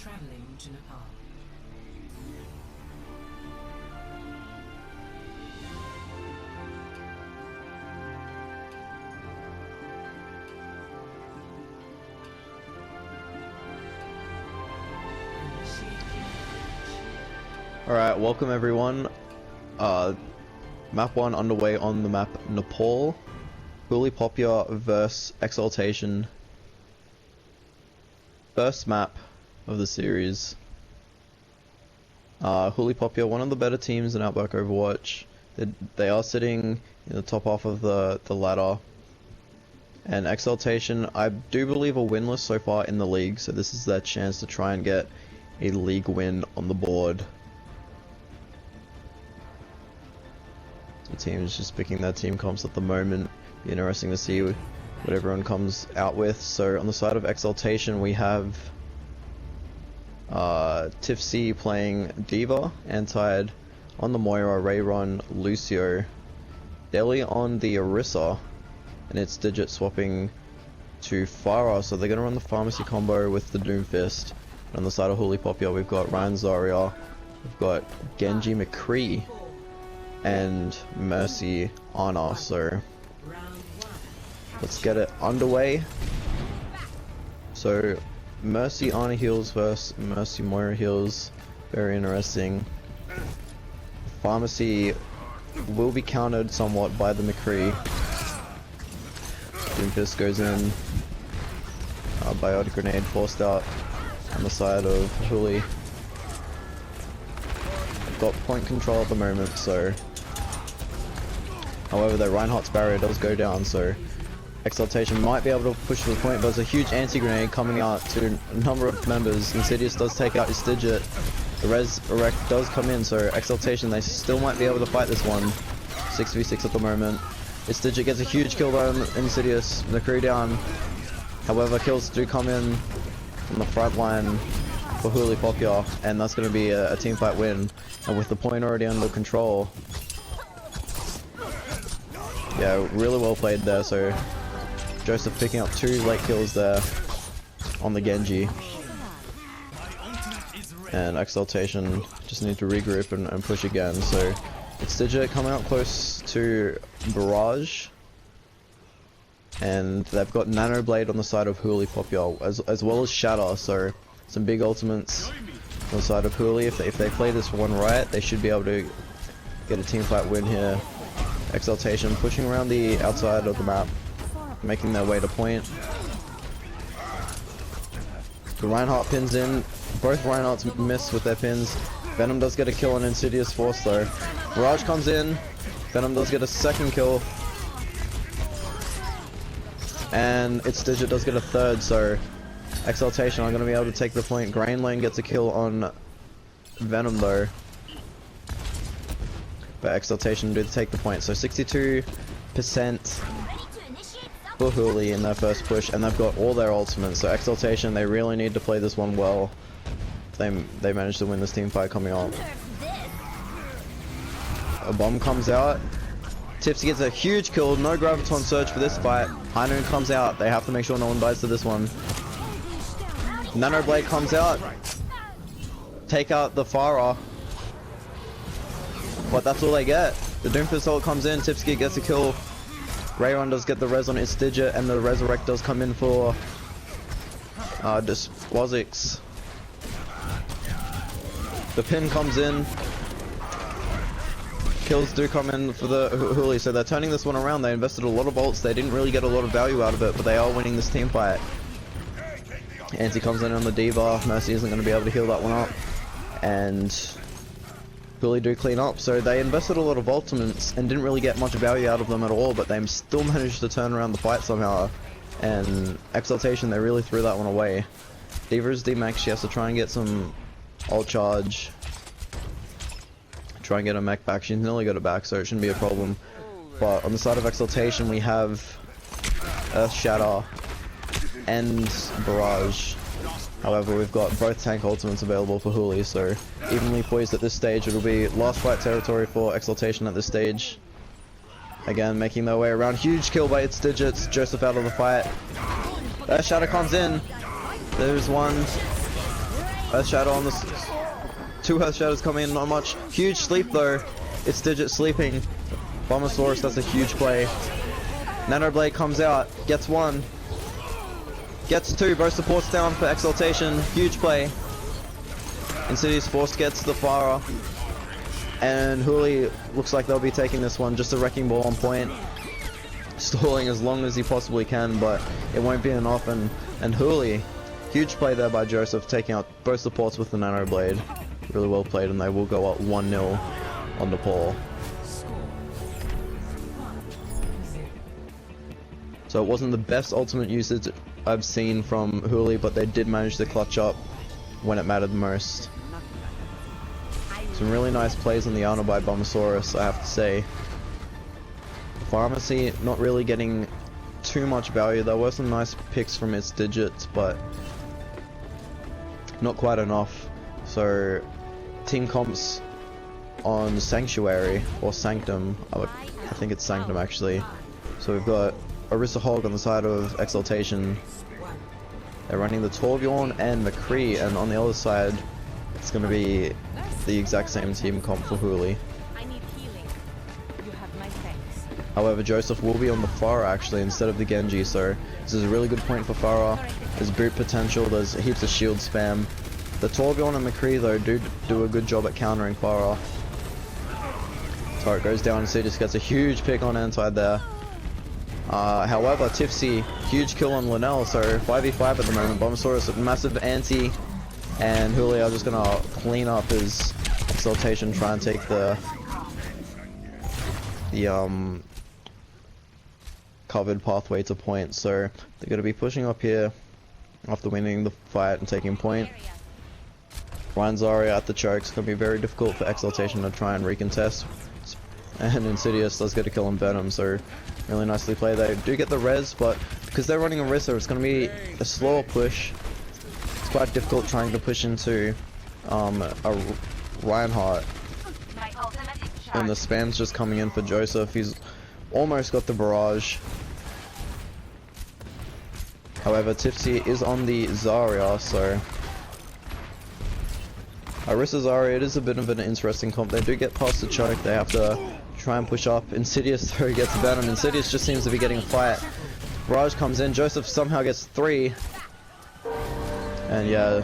traveling to Nepal. Alright, welcome everyone. Map 1 underway on the map Nepal. Hooley vs Exaltation. First map of the series. Hooley, one of the better teams in Outback Overwatch. They are sitting in the top half of the ladder. And Exaltation, I do believe, are winless so far in the league, so this is their chance to try and get a league win on the board. The team is just picking their team comps at the moment. Be interesting to see what everyone comes out with. So on the side of Exaltation we have Tifsy playing D.Va, Antide on the Moira, Rayron, Lucio, Deli on the Orisa, and it's Digit swapping to Pharah, so they're going to run the pharmacy combo with the Doomfist. And on the side of Hooley we've got Ryan Zarya, we've got Genji McCree, and Mercy Ana, so let's get it underway. So Mercy Ana heals versus Mercy Moira heals, very interesting. Pharmacy will be countered somewhat by the McCree. Doomfist goes in, Biotic Grenade forced out on the side of Hooley. Got point control at the moment, so however, the Reinhardt's barrier does go down, so Exaltation might be able to push to the point, but there's a huge anti-grenade coming out to a number of members. Insidious does take out his Digit. The Resurrect does come in, so Exaltation, they still might be able to fight this one. 6v6 at the moment. His Digit gets a huge kill by Insidious, the crew down. However, kills do come in from the front line for Hooley, and that's going to be a team fight win. And with the point already under control, yeah, really well played there. So Joseph picking up 2 late kills there on the Genji, and Exaltation just need to regroup and push again. So it's Digit coming up close to Barrage, and they've got Nano Blade on the side of Hooley as well as Shatter, so some big ultimates on the side of Hooley. If they play this one right, they should be able to get a team fight win here. Exaltation pushing around the outside of the map, making their way to point. The Reinhardt pins in. Both Reinhardts miss with their pins. Venom does get a kill on Insidious Force though. Barrage comes in. Venom does get a second kill. And its Digit does get a third, so Exaltation are going to be able to take the point. Grain Lane gets a kill on Venom though. But Exaltation do take the point, so 62% for Hooley in their first push, and they've got all their ultimates. So Exaltation, they really need to play this one well. They managed to win this team fight coming on. A bomb comes out. Tipsy gets a huge kill, no Graviton Surge for this fight. High Noon comes out, they have to make sure no one dies to this one. Nano Blade comes out. Take out the Pharah. But that's all they get. The Doomfist ult comes in, Tipsky gets a kill. Rayron does get the res on its Digit, and the Resurrect does come in for Disquasics. The pin comes in. Kills do come in for the Hooley, so they're turning this one around. They invested a lot of ults, they didn't really get a lot of value out of it, but they are winning this team fight. Anti comes in on the D.Va, Mercy isn't going to be able to heal that one up. And Hooley do clean up, so they invested a lot of ultimates and didn't really get much value out of them at all, but they still managed to turn around the fight somehow. And Exaltation, they really threw that one away. D.Va is D-Max, she has to try and get some ult charge. Try and get her mech back, she's nearly got it back, so it shouldn't be a problem. But on the side of Exaltation we have Earth Shatter and Barrage. However, we've got both tank ultimates available for Hooley, so evenly poised at this stage. It'll be last fight territory for Exaltation at this stage. Again, making their way around. Huge kill by its Digits. Joseph out of the fight. Shadow comes in. There's one. Earth Shadow on this. Two Earth Shadows coming in, not much. Huge sleep though. It's Digit sleeping. Bombosaurus does a huge play. Nanoblade comes out, gets one. Gets two, both supports down for Exaltation. Huge play. Insidious Force gets the Farah. And Hooley looks like they'll be taking this one. Just a Wrecking Ball on point. Stalling as long as he possibly can, but it won't be enough. And Hooley, huge play there by Joseph, taking out both supports with the Nanoblade. Really well played, and they will go up 1-0 on Nepal. So it wasn't the best ultimate usage I've seen from Hooley, but they did manage to clutch up when it mattered the most. Some really nice plays on the Ana by Bombosaurus, I have to say. Pharmacy not really getting too much value. There were some nice picks from its digits, but not quite enough. So team comps on Sanctuary, or Sanctum, I think it's Sanctum actually. So we've got Orisa Hog on the side of Exaltation. They're running the Torbjorn and McCree, and on the other side it's going to be the exact same team comp for Hooley. However, Joseph will be on the Farah actually instead of the Genji, so this is a really good point for Farah. There's boot potential, there's heaps of shield spam. The Torbjorn and McCree though do a good job at countering Farah. Turret goes down and just gets a huge pick on Anti there. However, Tifsy, huge kill on Linnell, so 5v5 at the moment. Bombosaurus, massive anti, and Hooley are just gonna clean up his Exaltation, try and take the covered pathway to point. So they're gonna be pushing up here after winning the fight and taking point. Ryan Zarya at the chokes, gonna be very difficult for Exaltation to try and recontest. And Insidious does get a kill on Venom, so really nicely played. They do get the res, but because they're running Orisa, it's going to be a slower push. It's quite difficult trying to push into a Reinhardt. And the spam's just coming in for Joseph. He's almost got the barrage. However, Tipsy is on the Zarya, so Orisa Zarya, it is a bit of an interesting comp. They do get past the choke, they have to try and push up. Insidious though gets Venom. Insidious just seems to be getting a fight. Raj comes in, Joseph somehow gets 3. And yeah,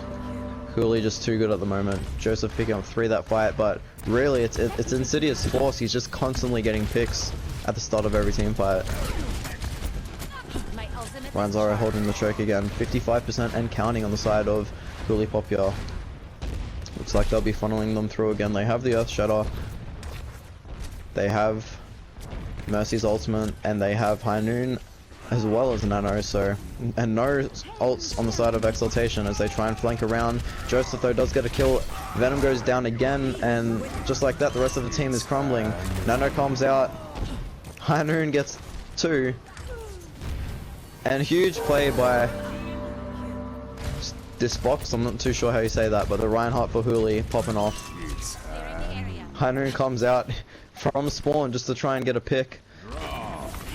Hooley just too good at the moment. Joseph picking up 3 that fight, but really it's Insidious Force. He's just constantly getting picks at the start of every team fight. Ryan Zarya holding the choke again. 55% and counting on the side of Hooley Popia. Looks like they'll be funneling them through again. They have the Earth Shatter. They have Mercy's ultimate, and they have High Noon as well as Nano, so, and no ults on the side of Exaltation as they try and flank around. Joseph though does get a kill. Venom goes down again, and just like that the rest of the team is crumbling. Nano comes out, High Noon gets 2, and huge play by this box, I'm not too sure how you say that, but the Reinhardt for Hooley popping off. High Noon comes out from spawn just to try and get a pick.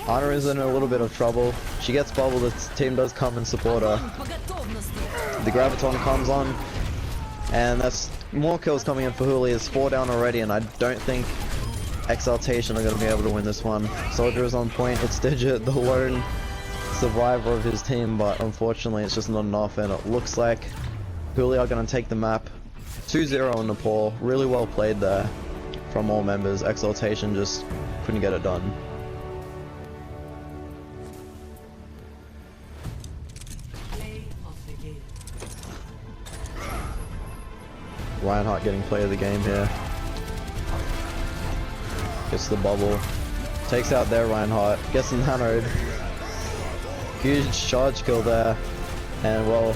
Ana is in a little bit of trouble. She gets bubbled, the team does come and support her. The Graviton comes on, and that's more kills coming in for Hooley. It's 4 down already, and I don't think Exaltation are going to be able to win this one. Soldier is on point, it's Digit, the lone survivor of his team, but unfortunately it's just not enough, and it looks like Hooley are going to take the map 2-0 in Nepal. Really well played there from all members. Exaltation just couldn't get it done. Reinhardt getting play of the game here. Gets the bubble. Takes out their Reinhardt. Gets the nanoed. Huge charge kill there. And well,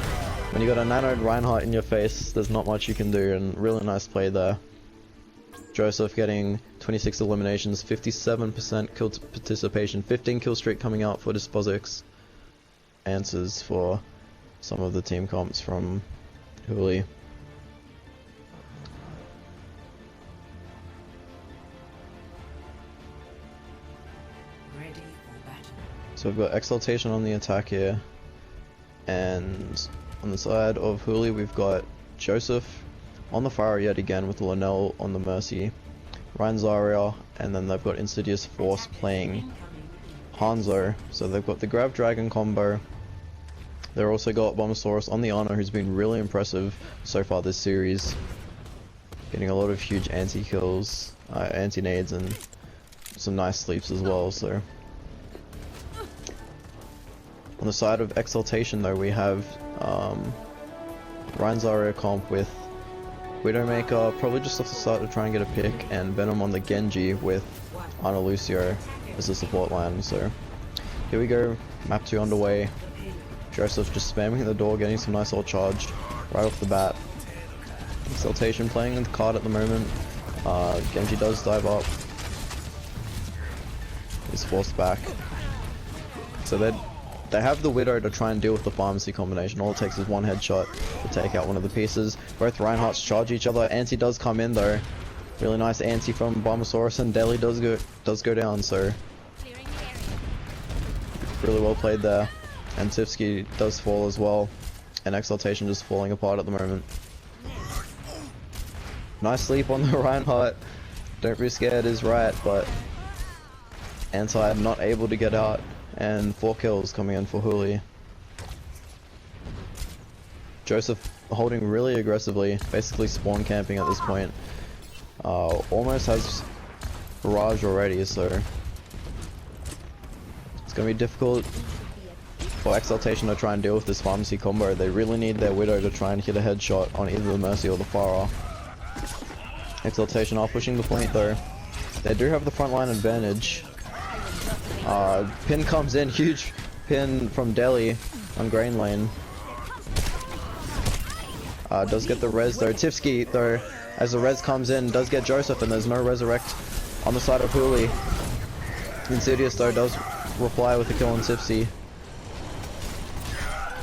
when you got a nanoed Reinhardt in your face, there's not much you can do, and really nice play there. Joseph getting 26 eliminations, 57% kill participation, 15 kill streak coming out for Disposix. Answers for some of the team comps from Hooley. So we've got Exaltation on the attack here, and on the side of Hooley we've got Joseph on the fire yet again with Linnell on the Mercy, Ryan Zarya, and then they've got Insidious Force playing Hanzo. So they've got the Grab Dragon combo. They've also got Bombosaurus on the Honor, who's been really impressive so far this series, getting a lot of huge anti-kills, anti-nades, and some nice sleeps as well. So on the side of Exaltation though, we have Ryan Zarya comp with Widowmaker probably just off the start to try and get a pick, and Venom on the Genji with Ana Lucio as the support line. So here we go, map 2 underway. Joseph just spamming the door, getting some nice ult charged right off the bat. Exaltation playing in the card at the moment. Genji does dive up. He's forced back. So they have the Widow to try and deal with the pharmacy combination. All it takes is one headshot to take out one of the pieces. Both Reinhardts charge each other. Anti does come in though. Really nice anti from Bombosaurus, and Deli does go down, so really well played there. And Tifsky does fall as well, and Exaltation just falling apart at the moment. Nice sleep on the Reinhardt. Don't be scared is right, but Anti not able to get out, and 4 kills coming in for Hooley. Joseph holding really aggressively, basically spawn camping at this point. Almost has barrage already, so it's gonna be difficult for Exaltation to try and deal with this pharmacy combo. They really need their Widow to try and hit a headshot on either the Mercy or the Pharah. Exaltation are pushing the point though. They do have the frontline advantage. Pin comes in, huge pin from Deli on Grain Lane. Does get the res though. Tifsky though, as the res comes in, does get Joseph, and there's no resurrect on the side of Hooley. Insidious though does reply with a kill on Tifsky.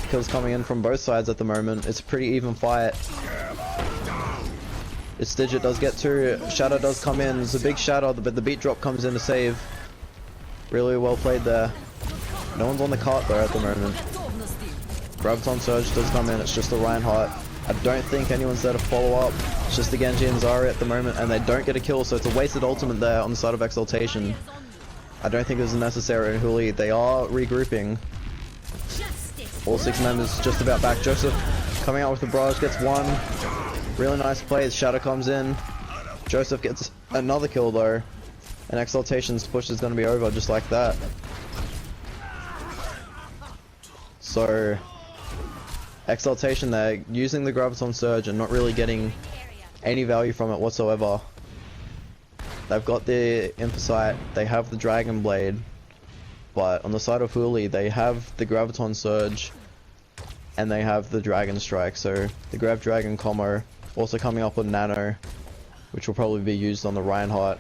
Kills coming in from both sides at the moment. It's a pretty even fight. It's Digit does get 2. Shadow does come in. There's a big Shadow, but the beat drop comes in to save. Really well played there. No one's on the cart though at the moment. Graviton Surge does come in. It's just the Reinhardt. I don't think anyone's there to follow up. It's just the Genji and Zarya at the moment, and they don't get a kill, so it's a wasted ultimate there on the side of Exaltation. I don't think it was necessary in Hooley. They are regrouping. All 6 members just about back. Joseph coming out with the barrage, gets 1. Really nice play. Shadow comes in. Joseph gets another kill though, and Exaltation's push is going to be over just like that. So Exaltation, they're using the Graviton Surge and not really getting any value from it whatsoever. They've got the Infocyte, they have the Dragon Blade, but on the side of Hooley, they have the Graviton Surge and they have the Dragon Strike. So the Grav Dragon combo also coming up with Nano, which will probably be used on the Reinhardt.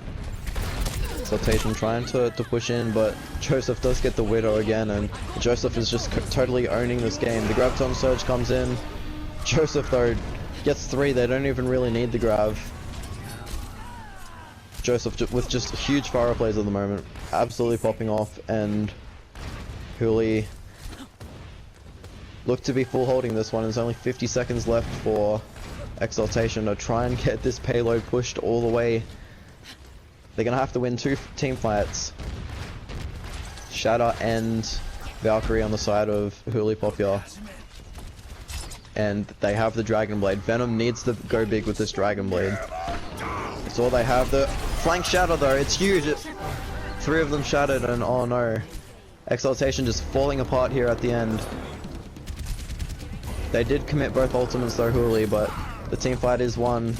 Exaltation trying to push in, but Joseph does get the Widow again, and Joseph is just totally owning this game. The Graviton Surge comes in. Joseph though gets 3. They don't even really need the Grav. Joseph with just huge fire plays at the moment, absolutely popping off, and Hooley look to be full holding this one. There's only 50 seconds left for Exaltation to try and get this payload pushed all the way. They're gonna have to win 2 team fights. Shatter and Valkyrie on the side of Hooley Popia. And they have the Dragon Blade. Venom needs to go big with this Dragon Blade. That's all they have. The flank shatter though, it's huge. 3 of them shattered, and oh no. Exaltation just falling apart here at the end. They did commit both ultimates though, Hooley, but the team fight is won.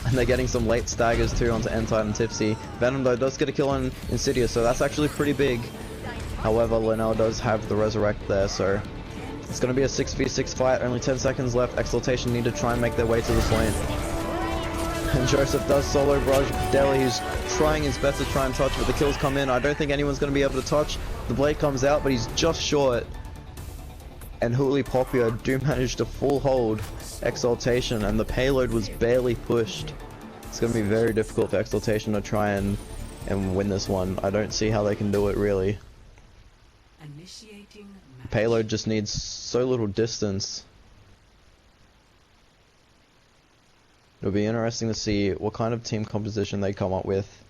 And they're getting some late staggers too onto Entide and Tipsy. Venom though does get a kill on Insidious, so that's actually pretty big. However, Linnell does have the resurrect there, so it's going to be a 6v6 fight. Only 10 seconds left. Exaltation need to try and make their way to the point. And Joseph does solo barrage Deli, who's trying his best to try and touch, but the kills come in. I don't think anyone's going to be able to touch. The blade comes out, but he's just short. And Hooley Popia do manage to full hold Exaltation, and the payload was barely pushed. It's going to be very difficult for Exaltation to try and win this one. I don't see how they can do it really. The payload just needs so little distance. It'll be interesting to see what kind of team composition they come up with.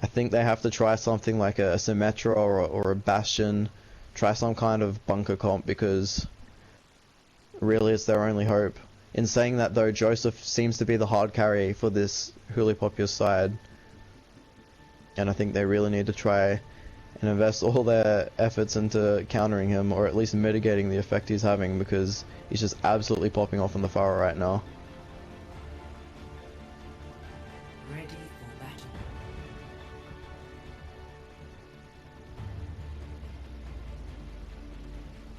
I think they have to try something like a Symmetra or a Bastion, try some kind of bunker comp, because really it's their only hope. In saying that though, Joseph seems to be the hard carry for this Hooley Popular side, and I think they really need to try and invest all their efforts into countering him, or at least mitigating the effect he's having, because he's just absolutely popping off on the Pharah right now. Ready for battle.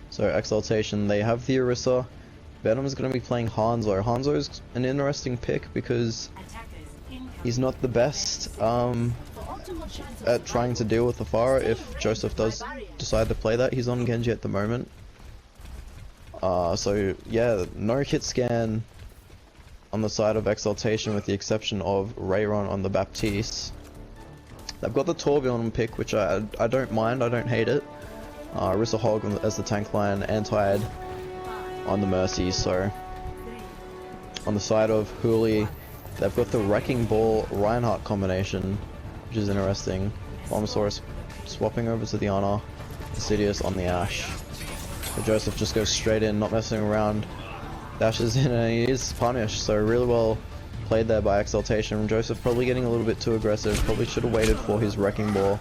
So Exaltation, they have the Orisa. Venom's going to be playing Hanzo. Hanzo's an interesting pick because he's not the best at trying to deal with the Pharah if Joseph does decide to play that. He's on Genji at the moment. So yeah, no hit scan on the side of Exaltation with the exception of Rayron on the Baptiste. They've got the Torbjorn pick, which I don't mind, I don't hate it. Orisa Hog as the tank line, Anti-Ed on the Mercy. So on the side of Hooley, they've got the Wrecking Ball Reinhardt combination, which is interesting. Bombosaurus swapping over to the Ana, Insidious on the Ashe. So Joseph just goes straight in, not messing around, dashes in, and he is punished. So really well played there by Exaltation. Joseph probably getting a little bit too aggressive, probably should have waited for his Wrecking Ball.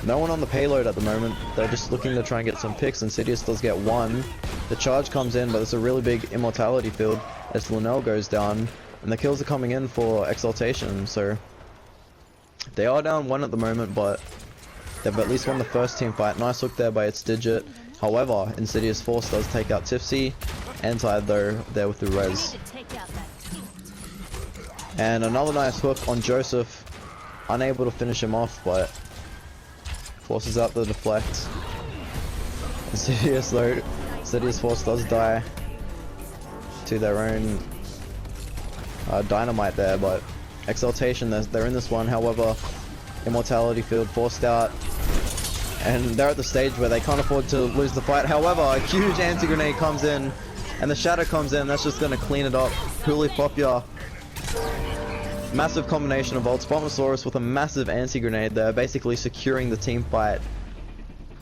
No one on the payload at the moment, they're just looking to try and get some picks. Insidious does get one. The charge comes in, but it's a really big immortality field as Linnell goes down, and the kills are coming in for Exaltation. So they are down one at the moment, but they've at least won the first team fight. Nice hook there by its Digit. However, Insidious Force does take out Tipsy. Anti though there with the res. And another nice hook on Joseph. Unable to finish him off, but forces out the deflect. Insidious though, Insidious Force does die to their own dynamite there, but Exaltation, they're in this one. However, immortality field forced out, and they're at the stage where they can't afford to lose the fight. However, a huge anti-grenade comes in, and the Shadow comes in. That's just going to clean it up. Hooley Popia, massive combination of ults. Bombosaurus with a massive anti-grenade there, basically securing the team fight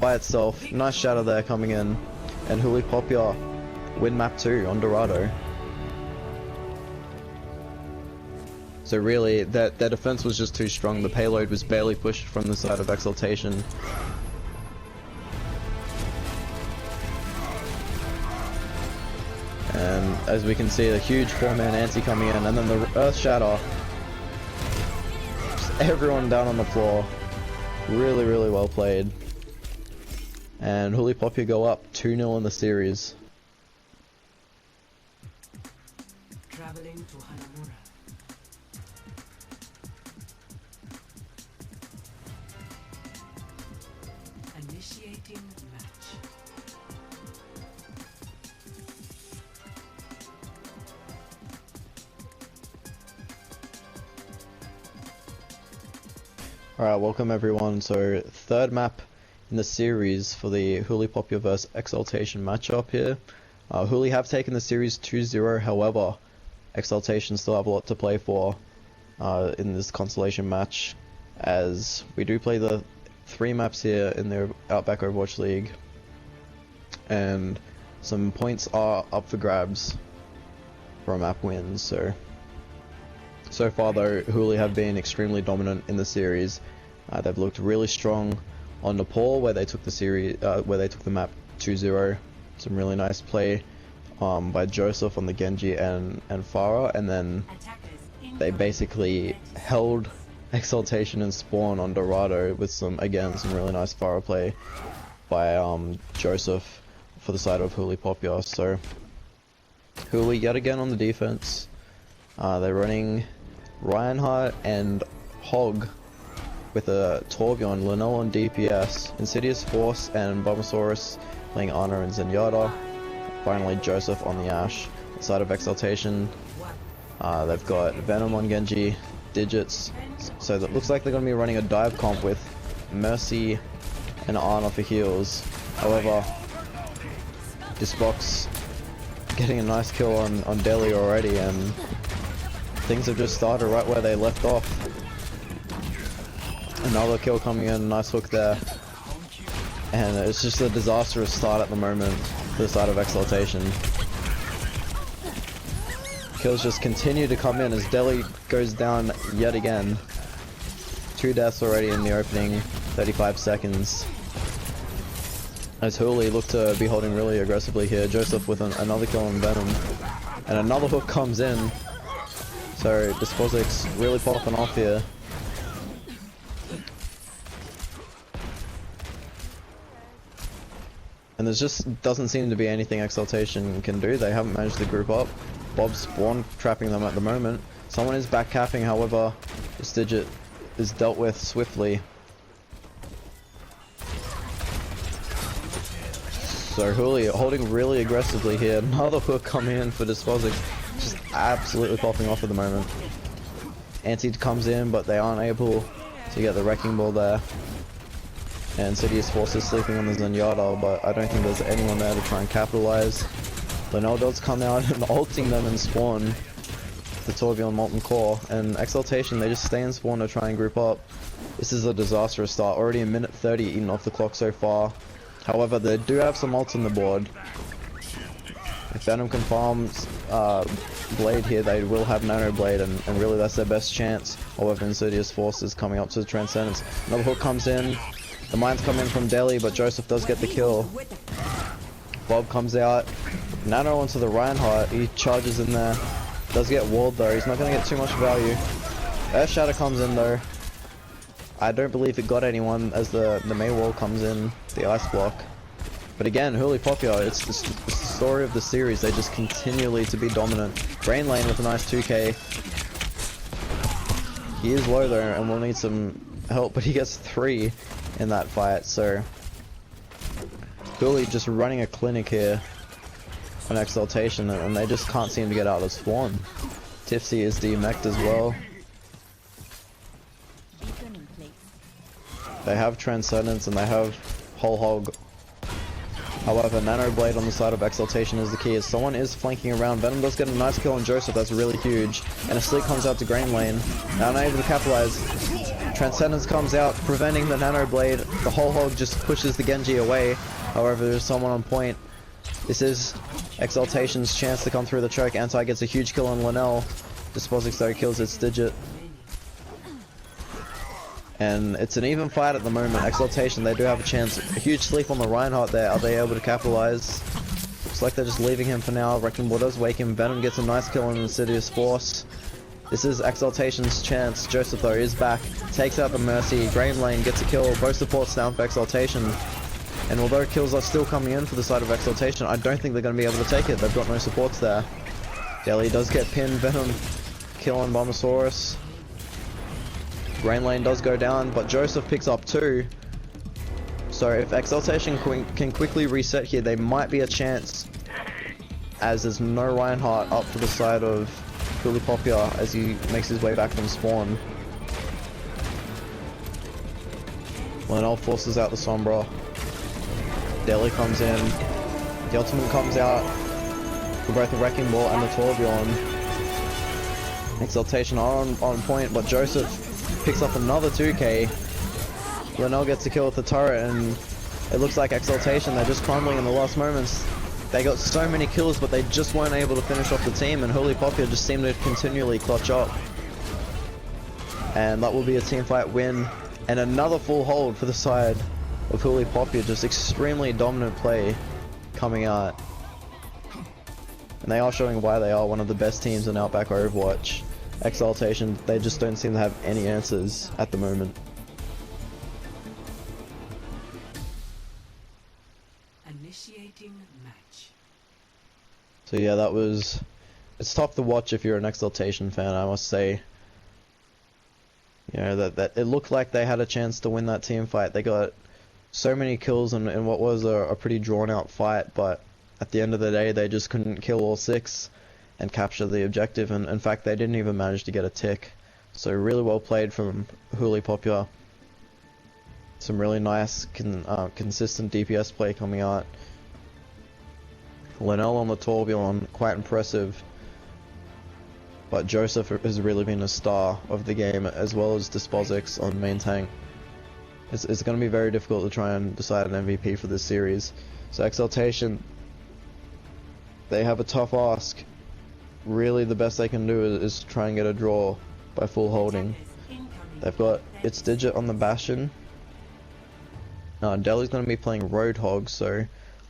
by itself. Nice Shadow there coming in, and Hooley Popia win map 2 on Dorado. So really, their defense was just too strong. The payload was barely pushed from the side of Exaltation. And as we can see, the huge 4-man anti coming in, and then the Earth Shatter. Just everyone down on the floor. Really, really well played. And Hooley Popia go up 2-0 in the series. Traveling to Hanamura. Initiating match. Alright, welcome everyone. So, third map in the series for the Hooley Popia vs Exaltation matchup here. Hooley have taken the series 2-0, however, Exaltation still have a lot to play for in this consolation match, as we do play the 3 maps here in the Outback Overwatch League, and some points are up for grabs for a map wins. So far though, Hooley have been extremely dominant in the series. They've looked really strong on Nepal, where they took the series, where they took the map 2-0. Some really nice play by Joseph on the Genji and Pharah, and then they basically held Exaltation and Spawn on Dorado with some really nice Pharah play by Joseph for the side of Hooley Popia. So Hooley yet again on the defense. They're running Reinhardt and Hog with a Torbjorn, Linnell on DPS, Insidious Force and Bombosaurus playing Ana and Zenyatta. Finally Joseph on the Ashe. The side of Exaltation, they've got Venom on Genji, Digits, so that looks like they're going to be running a dive comp with Mercy and Ana for heals. However, this box getting a nice kill on Delhi already, and things have just started right where they left off. Another kill coming in, nice hook there. And it's just a disastrous start at the moment for the side of Exaltation. Kills just continue to come in as Delhi goes down yet again. 2 deaths already in the opening 35 seconds. As Hooley looked to be holding really aggressively here. Joseph with another kill on Venom. And another hook comes in. So Despozic's really popping off here. And there just doesn't seem to be anything Exaltation can do. They haven't managed to group up. Bob's spawn trapping them at the moment. Someone is back capping, however, this digit is dealt with swiftly. So Hooley holding really aggressively here. Another hook coming in for Despozic. Just absolutely popping off at the moment. Anti comes in, but they aren't able to get the wrecking ball there. And Sidious Forces sleeping on the Zenyatta, but I don't think there's anyone there to try and capitalize. Linnell does come out and ulting them and spawn the Tourbillon Molten Core, and Exaltation, they just stay in spawn to try and group up. This is a disastrous start, already a minute 30 eaten off the clock so far. However, they do have some ults on the board. If Venom can farm Blade here, they will have Nano Blade, and really that's their best chance. However, Insidious Forces coming up to the Transcendence. Another hook comes in, the mines come in from Delhi, but Joseph does get the kill. Bob comes out, Nano onto the Reinhardt, he charges in there. Does get walled though, he's not going to get too much value. Earth Shatter comes in though. I don't believe it got anyone as the May wall comes in, the ice block. But again, Hooley Popular, it's the story of the series, they just continually to be dominant. Brain Lane with a nice 2k. He is low though and will need some help, but he gets 3 in that fight, so Hooley just running a clinic here on Exaltation, and they just can't seem to get out of spawn. Tipsy is demeched as well. They have Transcendence and they have Whole Hog. However, Nano Blade on the side of Exaltation is the key, as someone is flanking around. Venom does get a nice kill on Joseph, that's really huge. And a Sleep comes out to Grain Lane. Now unable to capitalize. Transcendence comes out, preventing the Nano Blade. The Whole Hog just pushes the Genji away. However, there's someone on point. This is Exaltation's chance to come through the choke. Anti gets a huge kill on Linnell. Despozix though kills its digit. And it's an even fight at the moment. Exaltation, they do have a chance. A huge sleep on the Reinhardt there. Are they able to capitalize? Looks like they're just leaving him for now. Wrecking Ball does wake him. Venom gets a nice kill on Insidious Force. This is Exaltation's chance. Joseph though is back. Takes out the Mercy. Grain Lane gets a kill. Both supports down for Exaltation. And although kills are still coming in for the side of Exaltation, I don't think they're going to be able to take it. They've got no supports there. Delhi does get pinned. Venom kill on Bombosaurus. Grain Lane does go down, but Joseph picks up 2. So if Exaltation can quickly reset here, they might be a chance, as there's no Reinhardt up for the side of Hooley Popular as he makes his way back from spawn. Linnell forces out the Sombra. Delhi comes in. The ultimate comes out for both the Wrecking Ball and the Tourbillon. Exaltation are on point, but Joseph picks up another 2k. Linnell gets a kill with the turret, and it looks like Exaltation, they're just crumbling in the last moments. They got so many kills, but they just weren't able to finish off the team, and Hooley Popular just seemed to continually clutch up. And that will be a team fight win, and another full hold for the side of Hooley Popular. Just extremely dominant play coming out. And they are showing why they are one of the best teams in Outback Overwatch. Exaltation, they just don't seem to have any answers at the moment. Initiating match. So yeah, that was... It's tough to watch if you're an Exaltation fan, I must say. You know, that it looked like they had a chance to win that team fight. They got so many kills in what was a pretty drawn out fight, but at the end of the day, they just couldn't kill all 6 and capture the objective, and in fact they didn't even manage to get a tick. So really well played from Hooley Popular. Some really nice consistent DPS play coming out. Linnell on the Tourbillon, quite impressive. but Joseph has really been a star of the game, as well as Desposix on main tank. It's going to be very difficult to try and decide an MVP for this series. So Exaltation, they have a tough ask. Really the best they can do is try and get a draw by full holding. They've got its Digit on the Bastion. Deli's going to be playing Roadhog, so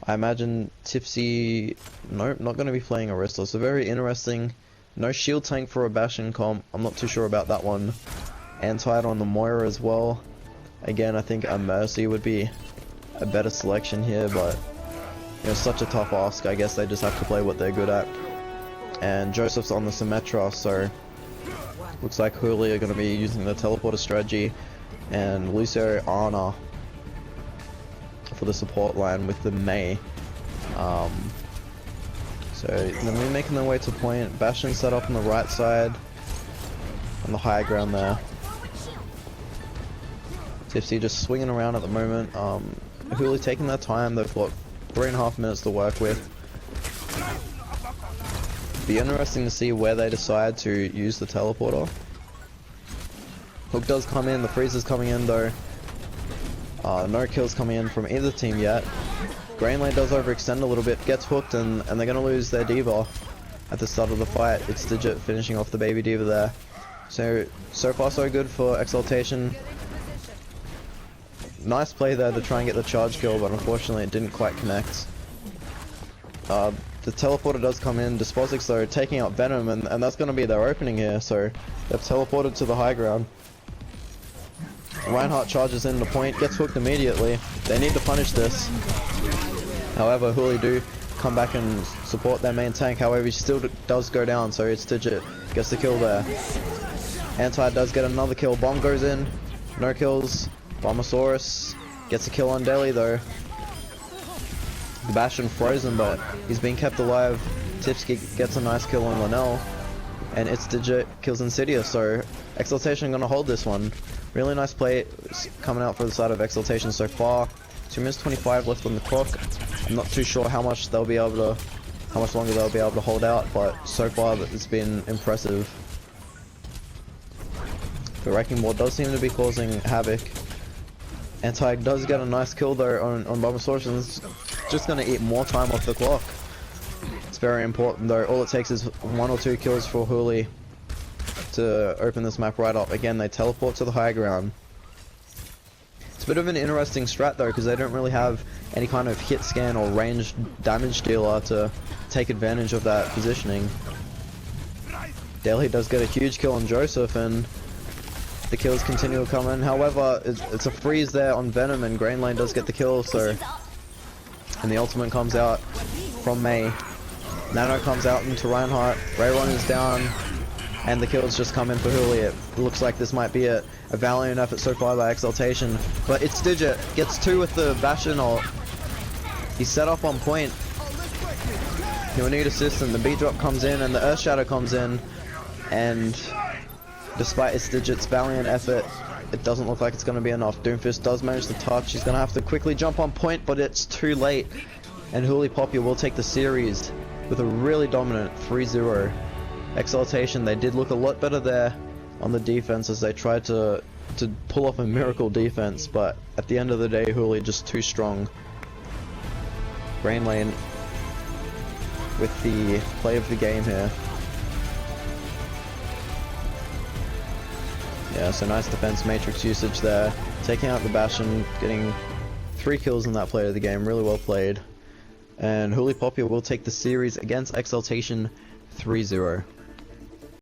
I imagine Tipsy, nope, not going to be playing Arista. So very interesting. No shield tank for a Bastion comp. I'm not too sure about that one. Anti on the Moira as well. Again, I think a Mercy would be a better selection here, but you know, such a tough ask. I guess they just have to play what they're good at. And Joseph's on the Symmetra, so looks like Hooley are going to be using the teleporter strategy, and Lucio Ana for the support line with the Mei. So they're making their way to point. Bastion set up on the right side, on the high ground there. Tipsy just swinging around at the moment. Hooley taking their time. They've got 3.5 minutes to work with. Be interesting to see where they decide to use the teleporter. Hook does come in. The freezer's coming in though. No kills coming in from either team yet. Green lane does overextend a little bit, gets hooked, and they're going to lose their diva at the start of the fight. It's Digit finishing off the baby diva there. So far so good for Exaltation. Nice play there to try and get the charge kill, but unfortunately it didn't quite connect. The teleporter does come in. Desposix though taking out Venom, and that's going to be their opening here, so they've teleported to the high ground. Reinhardt charges in the point, gets hooked immediately. They need to punish this. However, Hooley do come back and support their main tank. However, he still does go down, so it's Digit gets the kill there. Anti does get another kill. Bomb goes in. No kills. Bombosaurus gets a kill on Deli though. The Bastion frozen, but he's being kept alive. Tipsky gets a nice kill on Linnell. And it's Digit kills Insidious, so Exaltation gonna hold this one. Really nice play coming out for the side of Exaltation so far. 2 minutes 25 left on the clock. I'm not too sure how much longer they'll be able to hold out, but so far it's been impressive. The Wrecking Ball does seem to be causing havoc. Anti does get a nice kill though on Bombosaurus, and it's just going to eat more time off the clock. It's very important though. All it takes is 1 or 2 kills for Hooley to open this map right up. Again, they teleport to the high ground. It's a bit of an interesting strat though, because they don't really have any kind of hit scan or ranged damage dealer to take advantage of that positioning. Daly does get a huge kill on Joseph, and the kills continue to come in. However, it's a freeze there on Venom, and Green Lane does get the kill, so... And the ultimate comes out from Mei. Nano comes out into Reinhardt. Rayron is down, and the kills just come in for Hooley. It looks like this might be a valiant effort so far by Exaltation. But it's Digit. Gets 2 with the Bastion ult. He's set up on point. He'll need assist, and the B-drop comes in, and the Earth Shadow comes in. And despite its Digit's valiant effort, it doesn't look like it's going to be enough. Doomfist does manage to touch. He's going to have to quickly jump on point, but it's too late. And Hooley Poppy will take the series with a really dominant 3-0. Exaltation, they did look a lot better there on the defense as they tried to pull off a miracle defense, but at the end of the day, Hooley just too strong. Green Lane with the play of the game here. Yeah, so nice defense matrix usage there. Taking out the Bastion, getting 3 kills in that play of the game, really well played. And Hooley Poppy will take the series against Exaltation 3-0.